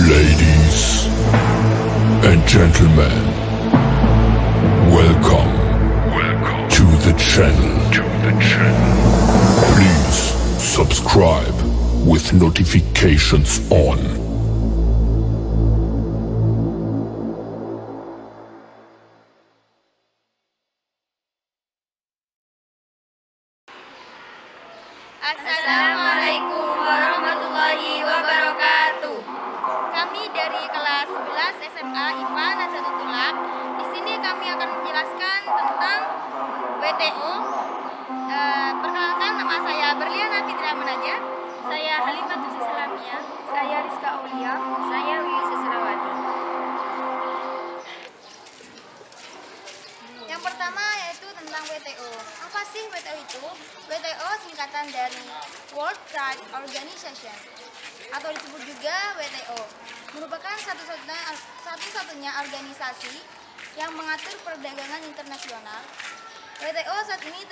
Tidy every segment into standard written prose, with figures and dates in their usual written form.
Ladies and gentlemen, welcome to the channel. Please subscribe with notifications on. Assalamualaikum warahmatullahi wabarakatuh. Kami dari kelas 11 SMA IPA Nahdlatul Tulab. Di sini kami akan menjelaskan tentang WTO. Perkenalkan, nama saya Berliana Fitria Menajat. Saya Halimatus Islamiyah. Saya Rizka Aulia. Saya Wiwi Sesrawati. Yang pertama yaitu tentang WTO. Apa sih WTO itu? WTO singkatan dari World Trade Organization atau disebut juga WTO, merupakan satu-satunya organisasi yang mengatur perdagangan internasional. WTO saat ini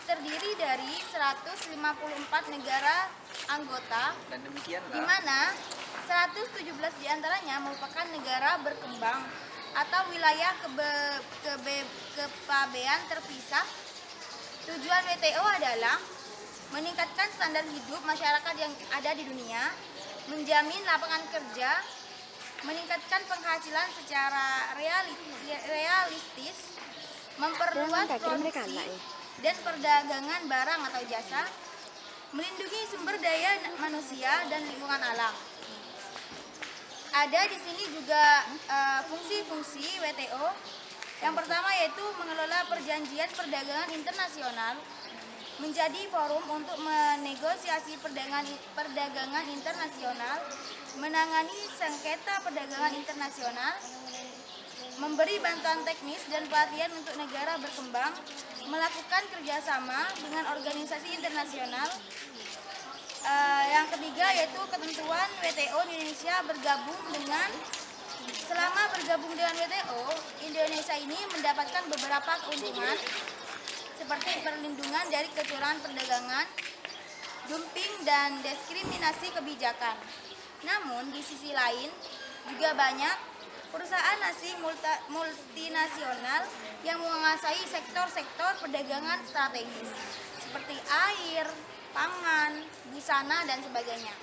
terdiri dari 154 negara anggota, di mana 117 diantaranya merupakan negara berkembang atau wilayah kepabean terpisah. Tujuan WTO adalah meningkatkan standar hidup masyarakat yang ada di dunia, menjamin lapangan kerja, meningkatkan penghasilan secara realistis, memperluas produksi dan perdagangan barang atau jasa, melindungi sumber daya manusia dan lingkungan alam. Ada di sini juga fungsi-fungsi WTO. Yang pertama yaitu mengelola perjanjian perdagangan internasional, menjadi forum untuk menegosiasi perdagangan internasional, menangani sengketa perdagangan internasional, memberi bantuan teknis dan pelatihan untuk negara berkembang, melakukan kerjasama dengan organisasi internasional. Yang ketiga yaitu ketentuan WTO. Selama bergabung dengan WTO, Indonesia ini mendapatkan beberapa keuntungan seperti perlindungan dari kecurangan perdagangan, dumping, dan diskriminasi kebijakan. Namun di sisi lain juga banyak perusahaan asing multinasional yang menguasai sektor-sektor perdagangan strategis seperti air, pangan, busana, dan sebagainya.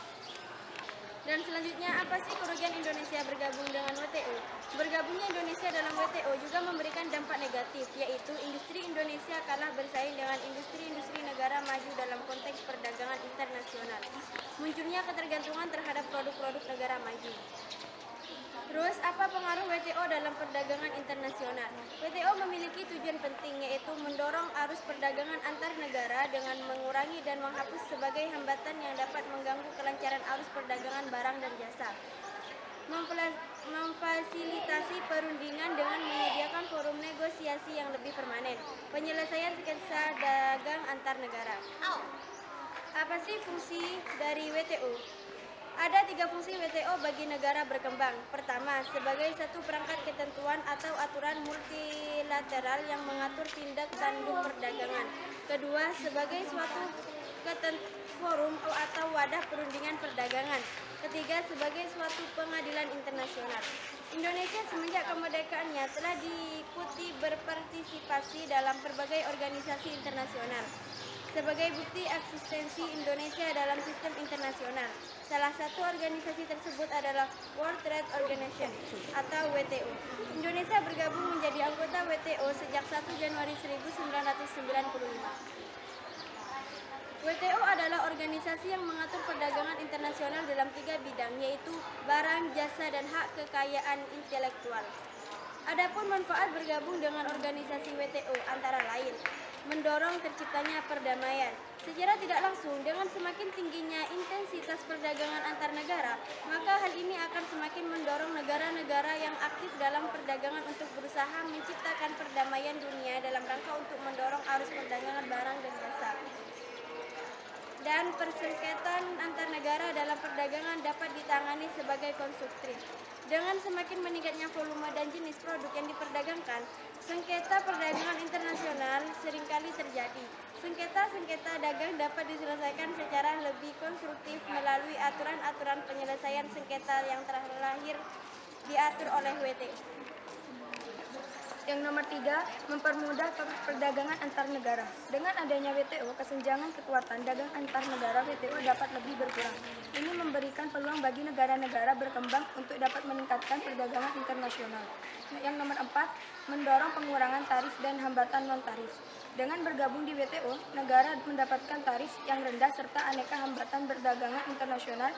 Dan selanjutnya, apa sih kerugian Indonesia bergabung dengan WTO? Bergabungnya Indonesia dalam WTO juga memberikan dampak negatif, yaitu industri Indonesia kalah bersaing dengan industri-industri negara maju dalam konteks perdagangan internasional. Munculnya ketergantungan terhadap produk-produk negara maju. Terus, apa pengaruh WTO dalam perdagangan internasional? WTO memiliki tujuan penting, yaitu mendorong arus perdagangan antar negara dengan mengurangi dan menghapus sebagai hambatan yang dapat mengganggu kelancaran arus perdagangan barang dan jasa. Memfasilitasi perundingan dengan menyediakan forum negosiasi yang lebih permanen. Penyelesaian sengketa dagang antar negara. Apa sih fungsi dari WTO? Ada 3 fungsi WTO bagi negara berkembang. Pertama, sebagai satu perangkat ketentuan atau aturan multilateral yang mengatur tindak tanduk perdagangan. Kedua, sebagai suatu forum atau wadah perundingan perdagangan. Ketiga, sebagai suatu pengadilan internasional. Indonesia semenjak kemerdekaannya telah diikuti berpartisipasi dalam berbagai organisasi internasional. Sebagai bukti eksistensi Indonesia dalam sistem internasional, salah satu organisasi tersebut adalah World Trade Organization atau WTO. Indonesia bergabung menjadi anggota WTO sejak 1 Januari 1995. WTO adalah organisasi yang mengatur perdagangan internasional dalam 3 bidang, yaitu barang, jasa, dan hak kekayaan intelektual. Adapun manfaat bergabung dengan organisasi WTO antara lain: mendorong terciptanya perdamaian. Secara tidak langsung, dengan semakin tingginya intensitas perdagangan antar negara, maka hal ini akan semakin mendorong negara-negara yang aktif dalam perdagangan untuk berusaha menciptakan perdamaian dunia dalam rangka untuk mendorong arus perdagangan barang dan jasa. Dan persengketaan antar negara dalam perdagangan dapat ditangani sebagai konstruktif. Dengan semakin meningkatnya volume dan jenis produk yang diperdagangkan, sengketa perdagangan internasional seringkali terjadi. Sengketa dagang dapat diselesaikan secara lebih konstruktif melalui aturan-aturan penyelesaian penyelesaian sengketa yang terlahir diatur oleh WTO. Yang nomor 3, mempermudah perdagangan antar negara. Dengan adanya WTO, kesenjangan kekuatan dagang antar negara WTO dapat lebih berkurang. Ini memberikan peluang bagi negara-negara berkembang untuk dapat meningkatkan perdagangan internasional. Yang nomor 4, mendorong pengurangan tarif dan hambatan non-tarif. Dengan bergabung di WTO, negara mendapatkan tarif yang rendah serta aneka hambatan perdagangan internasional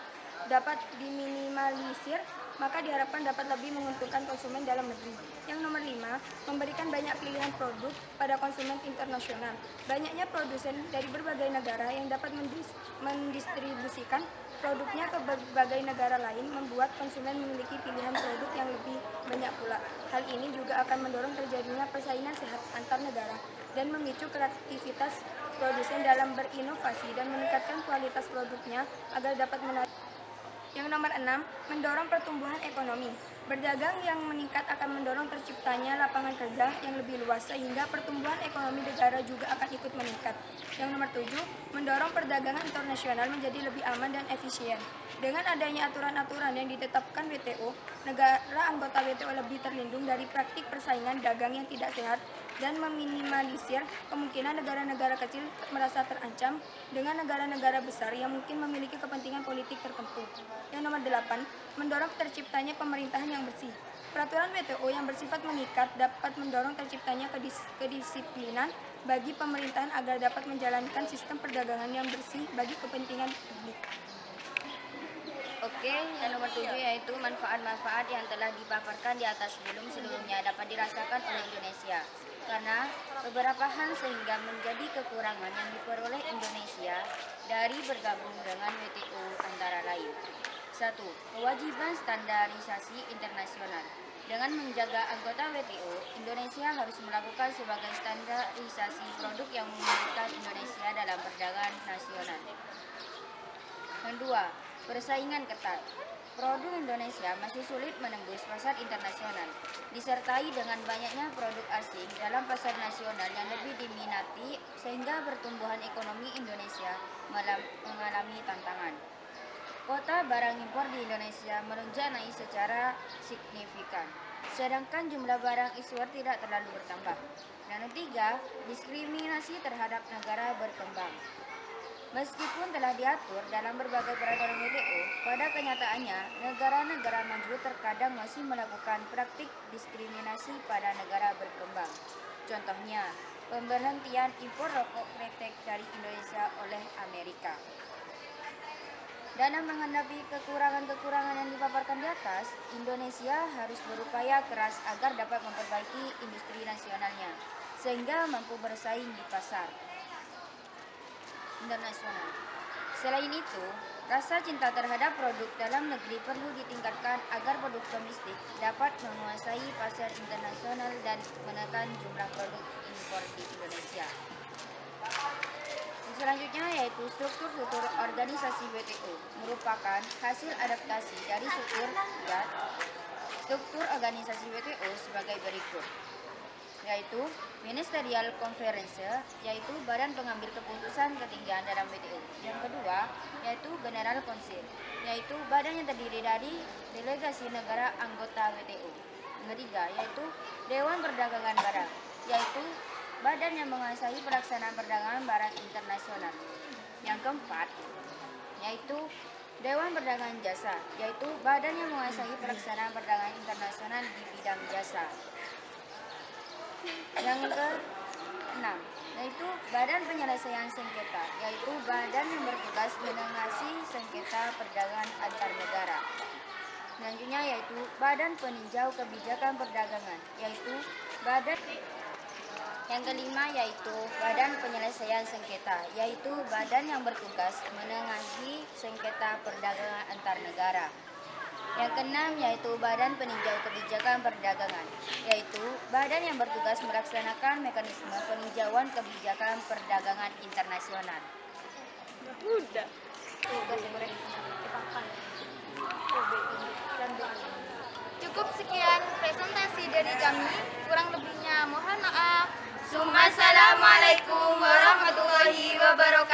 dapat diminimalisir, maka diharapkan dapat lebih menguntungkan konsumen dalam negeri. Yang nomor 5, memberikan banyak pilihan produk pada konsumen internasional. Banyaknya produsen dari berbagai negara yang dapat mendistribusikan produknya ke berbagai negara lain membuat konsumen memiliki pilihan produk yang lebih banyak pula. Hal ini juga akan mendorong terjadinya persaingan sehat antar negara dan memicu kreativitas produsen dalam berinovasi dan meningkatkan kualitas produknya agar dapat menarik. Yang nomor 6, mendorong pertumbuhan ekonomi. Berdagang yang meningkat akan mendorong terciptanya lapangan kerja yang lebih luas sehingga pertumbuhan ekonomi negara juga akan ikut meningkat. Yang nomor 7, mendorong perdagangan internasional menjadi lebih aman dan efisien. Dengan adanya aturan-aturan yang ditetapkan WTO, negara anggota WTO lebih terlindung dari praktik persaingan dagang yang tidak sehat dan meminimalisir kemungkinan negara-negara kecil merasa terancam dengan negara-negara besar yang mungkin memiliki kepentingan politik tertentu. Yang nomor 8, mendorong terciptanya pemerintahan yang bersih. Peraturan WTO yang bersifat mengikat dapat mendorong terciptanya kedisiplinan bagi pemerintahan agar dapat menjalankan sistem perdagangan yang bersih bagi kepentingan publik. Oke, yang nomor 7 yaitu manfaat-manfaat yang telah dipaparkan di atas sebelum-sebelumnya dapat dirasakan oleh Indonesia. Karena beberapa hal sehingga menjadi kekurangan yang diperoleh Indonesia dari bergabung dengan WTO antara lain. 1. Kewajiban standarisasi internasional. Dengan menjaga anggota WTO, Indonesia harus melakukan sebagai standarisasi produk yang memungkinkan Indonesia dalam perdagangan nasional. Yang 2. Persaingan ketat. Produk Indonesia masih sulit menembus pasar internasional, disertai dengan banyaknya produk asing dalam pasar nasional yang lebih diminati sehingga pertumbuhan ekonomi Indonesia mengalami tantangan. Kuota barang impor di Indonesia melonjak naik secara signifikan, sedangkan jumlah barang ekspor tidak terlalu bertambah. Dan ketiga, diskriminasi terhadap negara berkembang. Meskipun telah diatur dalam berbagai peraturan WTO, pada kenyataannya negara-negara maju terkadang masih melakukan praktik diskriminasi pada negara berkembang. Contohnya, pemberhentian impor rokok kretek dari Indonesia oleh Amerika. Dalam menghadapi kekurangan-kekurangan yang dipaparkan di atas, Indonesia harus berupaya keras agar dapat memperbaiki industri nasionalnya, sehingga mampu bersaing di pasar internasional. Selain itu, rasa cinta terhadap produk dalam negeri perlu ditingkatkan agar produk domestik dapat menguasai pasar internasional dan menekan jumlah produk impor di Indonesia. Selanjutnya yaitu struktur organisasi WTO merupakan hasil adaptasi dari struktur organisasi WTO sebagai berikut, yaitu Ministerial Conference, yaitu badan pengambil keputusan ketinggian dalam WTO. Yang kedua, yaitu General Council, yaitu badan yang terdiri dari delegasi negara anggota WTO. Yang ketiga, yaitu Dewan Perdagangan Barang, yaitu badan yang menguasai pelaksanaan perdagangan barang internasional. Yang keempat, yaitu Dewan Perdagangan Jasa, yaitu badan yang menguasai pelaksanaan perdagangan internasional di bidang jasa. Yang ke-6, yaitu Badan Penyelesaian Sengketa, yaitu badan yang bertugas mengatasi sengketa perdagangan antar negara. Selanjutnya yaitu Badan Peninjau Kebijakan Perdagangan, yaitu badan. Yang kelima yaitu Badan Penyelesaian Sengketa, yaitu badan yang bertugas menengahi sengketa perdagangan antar negara. Yang keenam yaitu Badan Peninjau Kebijakan Perdagangan, yaitu badan yang bertugas melaksanakan mekanisme peninjauan kebijakan perdagangan internasional. Cukup sekian presentasi dari kami, kurang lebihnya mohon maaf. Assalamualaikum warahmatullahi wabarakatuh.